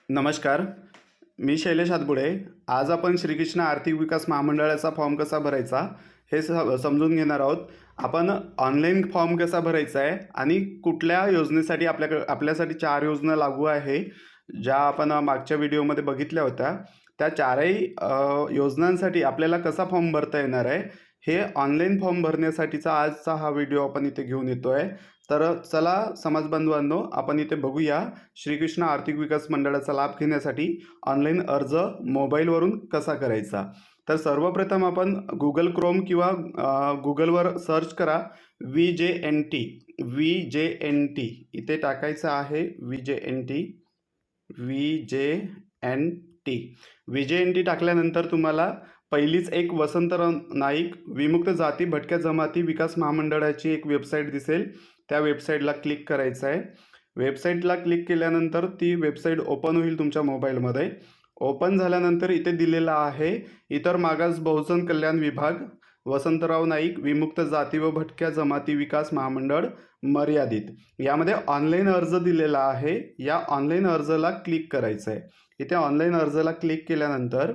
नमस्कार. मी शैलेश हातबुडे. आज आपण श्रीकृष्ण आर्थिक विकास महामंडळाचा फॉर्म कसा भरायचा हे समजून घेणार आहोत. आपण ऑनलाईन फॉर्म कसा भरायचा आहे आणि कुठल्या योजनेसाठी आपल्यासाठी 4 योजना लागू आहे, ज्या आपण मागच्या व्हिडिओमध्ये बघितल्या होत्या. त्या चारही योजनांसाठी आपल्याला कसा फॉर्म भरता येणार आहे, हे ऑनलाईन फॉर्म भरण्यासाठीचा आजचा हा व्हिडिओ आपण इथे घेऊन येतो आहे. तर चला समाजबांधवांनो, आपण इथे बघूया श्रीकृष्ण आर्थिक विकास मंडळाचा लाभ घेण्यासाठी ऑनलाईन अर्ज मोबाईलवरून कसा करायचा. तर सर्वप्रथम आपण गुगल क्रोम किंवा गुगलवर सर्च करा VJNT. VJNT इथे टाकायचं आहे. VJNT टाकल्यानंतर तुम्हाला पहिलीच एक वसंतराव नाईक विमुक्त जाती भटक्या जमाती विकास महामंडळाची एक वेबसाईट दिसेल. त्या वेबसाईटला क्लिक करायचं आहे. वेबसाईटला क्लिक केल्यानंतर ती वेबसाईट ओपन होईल तुमच्या मोबाईलमध्ये. ओपन झाल्यानंतर इथे दिलेला आहे इतर मागास बहुजन कल्याण विभाग, वसंतराव नाईक विमुक्त जाती व भटक्या जमाती विकास महामंडळ मर्यादित. यामध्ये ऑनलाईन अर्ज दिलेला आहे. या ऑनलाईन अर्जला क्लिक करायचं आहे. इथे ऑनलाईन अर्जला क्लिक केल्यानंतर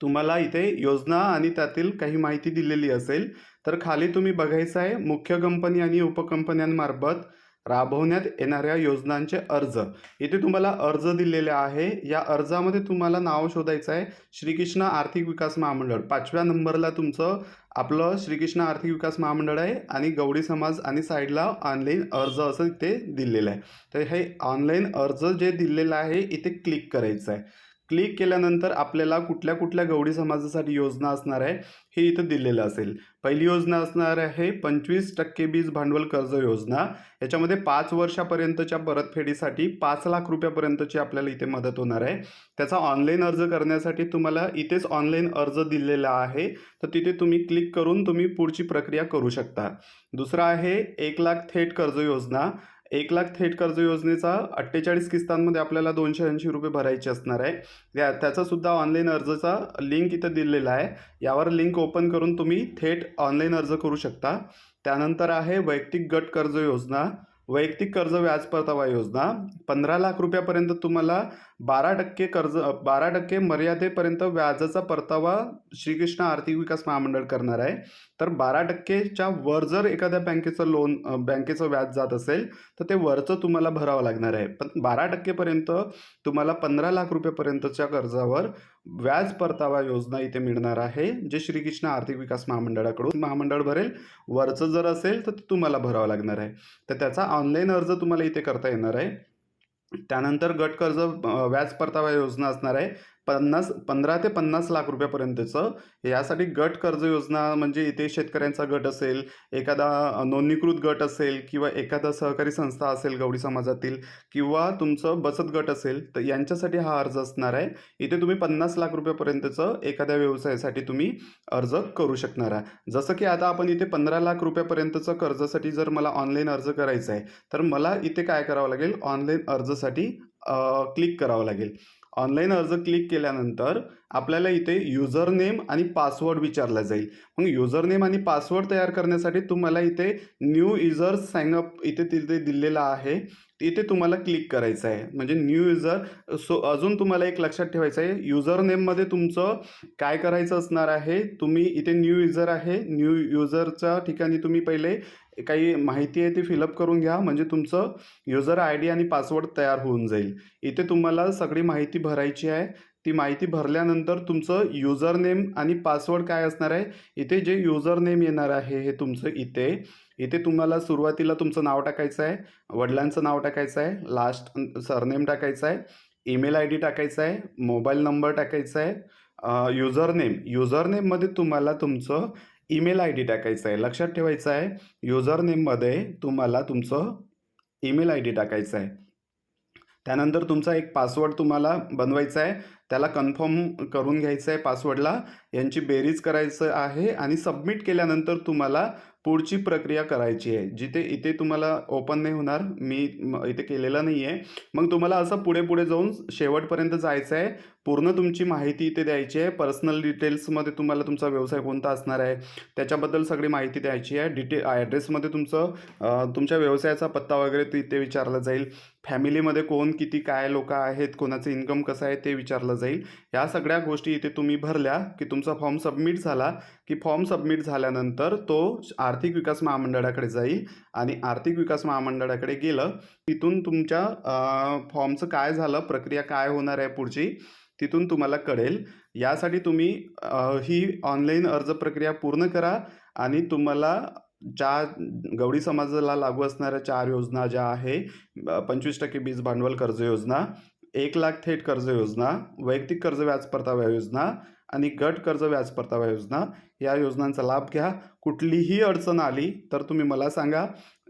तुम्हाला इथे योजना आणि त्यातील काही माहिती दिलेली असेल. तर खाली तुम्ही बघायचं आहे मुख्य कंपनी आणि उपकंपन्यांमार्फत राबवण्यात येणाऱ्या योजनांचे अर्ज. इथे तुम्हाला अर्ज दिलेले आहे. या अर्जामध्ये तुम्हाला नाव शोधायचं आहे श्रीकृष्ण आर्थिक विकास महामंडळ. 5व्या नंबरला तुमचं आपलं श्रीकृष्ण आर्थिक विकास महामंडळ आहे आणि गवळी समाज आणि साईडला ऑनलाईन अर्ज असं इथे दिलेलं आहे. तर हे ऑनलाईन अर्ज जे दिलेलं आहे इथे क्लिक करायचं आहे. क्लिक केल्यानंतर आपल्याला कुठल्या कुठल्या गवळी समाजासाठी योजना असणार आहे हे इथं दिलेलं असेल. पहिली योजना असणार आहे 25% बीज भांडवल कर्ज योजना. याच्यामध्ये 5 वर्षापर्यंतच्या परतफेडीसाठी 5 लाख रुपयापर्यंतची आपल्याला इथे मदत होणार आहे. त्याचा ऑनलाईन अर्ज करण्यासाठी तुम्हाला इथेच ऑनलाईन अर्ज दिलेला आहे. तर तिथे तुम्ही क्लिक करून तुम्ही पुढची प्रक्रिया करू शकता. दुसरा आहे 1 लाख थेट कर्ज योजना. 1 लाख थेट कर्ज योजनेचा 48 किस्तांमध्ये आपल्याला 280 रुपये भरायचे असणार आहे. त्याचा सुद्धा ऑनलाईन अर्जचा लिंक इथं दिलेला आहे. यावर लिंक ओपन करून तुम्ही थेट ऑनलाईन अर्ज करू शकता. त्यानंतर आहे वैयक्तिक गट कर्ज योजना. वैयक्तिक कर्ज व्याज परतावा योजना. 15 लाख रुपयापर्यंत तुम्हाला 12% कर्ज 12% मर्यादेपर्यंत व्याजाचा परतावा श्रीकृष्ण आर्थिक विकास महामंडळ करणार आहे. तर 12%च्या वर जर एखाद्या बँकेचं व्याज जात असेल तर ते वरचं तुम्हाला भरावं लागणार आहे. पण 12% पर्यंत तुम्हाला 15 लाख रुपयापर्यंतच्या कर्जावर व्याज परतावा योजना इथे मिळणार आहे, जे श्रीकृष्ण आर्थिक विकास महामंडळाकडून महामंडळ भरेल. वरचं जर असेल तर तुम्हाला भरावं लागणार आहे. तर त्याचा ऑनलाईन अर्ज तुम्हाला इथे करता येणार आहे. त्यानंतर गट कर्ज व्याज परतावा योजना असणार आहे 15 ते 50 लाख रुपयापर्यंतचं. यासाठी गट कर्ज योजना म्हणजे इथे शेतकऱ्यांचा गट असेल, एखादा नोंदणीकृत गट असेल किंवा एखादा सहकारी संस्था असेल गवळी समाजातील, किंवा तुमचं बचत गट असेल, तर यांच्यासाठी हा अर्ज असणार आहे. इथे तुम्ही 50 लाख रुपयापर्यंतचं एखाद्या व्यवसायासाठी तुम्ही अर्ज करू शकणार आहे. जसं की आता आपण इथे 15 लाख रुपयापर्यंतचं कर्जासाठी जर मला ऑनलाईन अर्ज करायचा आहे तर मला इथे काय करावं लागेल, ऑनलाईन अर्जसाठी क्लिक करावं लागेल. ऑनलाईन अर्ज क्लिक केल्यानंतर आपल्याला इथे युजर नेम आणि पासवर्ड विचारला जाईल. मग युजर नेम आणि पासवर्ड तयार करण्यासाठी तुम्हाला इथे न्यू युजर साइनअप तिथे दिलेला आहे. इथे तुम्हाला क्लिक करायचं आहे. म्हणजे न्यू युजर. अजून तुम्हाला एक लक्षात ठेवायचं आहे, युजर नेममध्ये तुमचं काय करायचं असणार आहे. तुम्ही इथे न्यू युजर आहे, न्यू युजरच्या ठिकाणी तुम्ही पहिले काही माहिती आहे ती फिलअप करून घ्या, म्हणजे तुमचं युजर ID आणि पासवर्ड तयार होऊन जाईल. इथे तुम्हाला सगळी माहिती भरायची आहे. ती माहिती भरल्यानंतर तुमचं युजर नेम आणि पासवर्ड काय असणार आहे, इथे जे युजर नेम येणार आहे हे तुमचं इथे तुम्हाला सुरुवातीला तुमचं नाव टाकायचं आहे, वडिलांचं नाव टाकायचं आहे, लास्ट सरनेम टाकायचं आहे, ईमेल ID टाकायचा आहे, मोबाईल नंबर टाकायचा आहे. युजर नेममध्ये तुम्हाला तुमचं ईमेल ID टाकायचं आहे. लक्षात ठेवायचं आहे, युजर नेममध्ये तुम्हाला तुमचं ईमेल ID टाकायचं आहे. त्यानंतर तुमचा एक पासवर्ड तुम्हाला बनवायचा आहे, त्याला कन्फर्म करून घ्यायचं आहे. पासवर्डला यांची बेरीज करायचं आहे आणि सबमिट केल्यानंतर तुम्हाला पुढची प्रक्रिया करायची आहे. इथे तुम्हाला ओपन नाही होणार, मी इथे केलेलं नाही आहे. मग तुम्हाला असं पुढे जाऊन शेवटपर्यंत जायचं आहे. पूर्ण तुमची माहिती इथे द्यायची आहे. पर्सनल डिटेल्समध्ये तुम्हाला तुमचा व्यवसाय कोणता असणार आहे त्याच्याबद्दल सगळी माहिती द्यायची आहे. ॲड्रेसमध्ये तुमच्या व्यवसायाचा पत्ता वगैरे तिथे विचारला जाईल. फॅमिलीमध्ये कोण किती काय लोक आहेत, कोणाचं इन्कम कसं आहे ते विचारलं जाईल. या सगळ्या गोष्टी इथे तुम्ही भरल्या की तुमचा फॉर्म सबमिट झाला की फॉर्म सबमिट झाल्यानंतर तो आर्थिक विकास महामंडळाकडे जाईल आणि आर्थिक विकास महामंडळाकडे गेलं तिथून तुमच्या फॉर्मचं काय झालं, प्रक्रिया काय होणार आहे पुढची तिथून तुम्हाला कळेल. यासाठी तुम्ही ही ऑनलाईन अर्ज प्रक्रिया पूर्ण करा आणि तुम्हाला ज्या गवळी समाजाला लागू असणाऱ्या 4 योजना ज्या आहे 25% बीज भांडवल कर्ज योजना, 1,00,000 थेट कर्ज योजना, वैयक्तिक कर्ज व्याज परतावा योजना आणि गट कर्ज व्याज परतावा योजना, या योजनांचा लाभ घ्या. कुठलीही अडचण आली तर तुम्ही मला सांगा.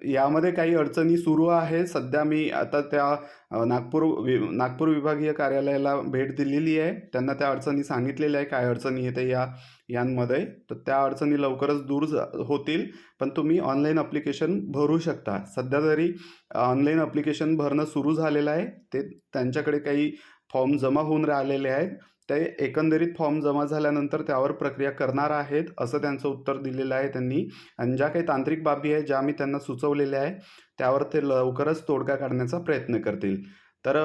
यामध्ये काही अडचणी सुरू आहे. सध्या मी आता त्या नागपूर विभागीय कार्यालयाला भेट दिलेली आहे. त्यांना त्या अडचणी सांगितलेल्या आहे, काय अडचणी येते यांमध्ये. तर त्या अडचणी लवकरच दूर होतील. पण तुम्ही ऑनलाईन ॲप्लिकेशन भरू शकता. सध्या तरी ऑनलाईन ॲप्लिकेशन भरणं सुरू झालेलं आहे. ते त्यांच्याकडे काही फॉर्म जमा होऊन राहिलेले आहेत. ते एकंदरीत फॉर्म जमा झाल्यानंतर त्यावर प्रक्रिया करणार आहेत असं त्यांचं उत्तर दिलेलं आहे त्यांनी. आणि ज्या काही तांत्रिक बाबी आहेत ज्या मी त्यांना सुचवलेल्या आहे त्यावर ते लवकरच तोडगा काढण्याचा प्रयत्न करतील. तर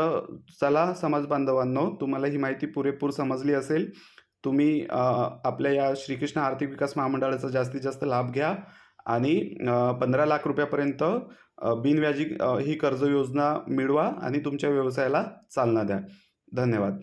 चला समाज बांधवांनो, तुम्हाला ही माहिती पुरेपूर समजली असेल. तुम्ही आपल्या या श्रीकृष्ण आर्थिक विकास महामंडळाचा जास्तीत जास्त लाभ घ्या आणि 15 लाख रुपयापर्यंत बिनव्याजी ही कर्ज योजना मिळवा आणि तुमच्या व्यवसायाला चालना द्या. धन्यवाद.